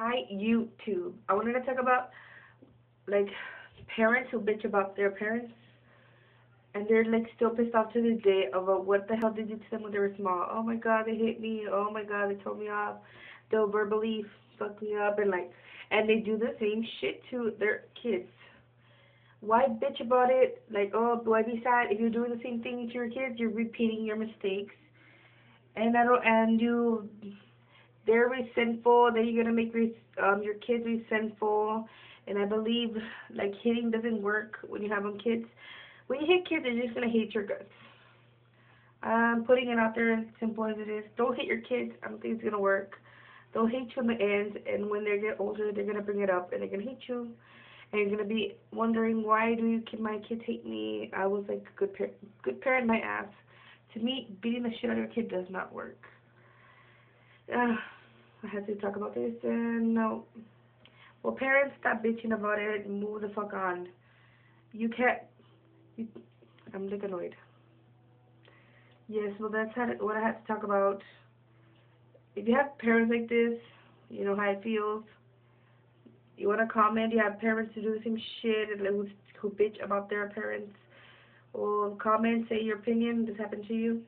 Hi, YouTube. I wanted to talk about like parents who bitch about their parents and they're like still pissed off to this day about what the hell they did to them when they were small. Oh my god, they hit me. Oh my god, they told me off. They'll verbally fuck me up and they do the same shit to their kids. Why bitch about it? Like, oh, why be sad? If you're doing the same thing to your kids, you're repeating your mistakes. And I don't, and you they're resentful, then you're gonna make your kids resentful. And I believe like hitting doesn't work when you have them kids. When you hit kids, they're just gonna hate your guts. I'm putting it out there as simple as it is. Don't hit your kids. I don't think it's gonna work. They'll hate you in the end, and when they get older, they're gonna bring it up and they're gonna hate you, and you're gonna be wondering why do my kids hate me? I was like a good parent my ass. To me, beating the shit out of your kid does not work. I had to talk about this, and no. Well, parents, stop bitching about it and move the fuck on. You can't. You, I'm like annoyed. Yes, well, that's what I had to talk about. If you have parents like this, you know how it feels. You want to comment, you have parents who do the same shit and who bitch about their parents. Well, comment, say your opinion. This happened to you.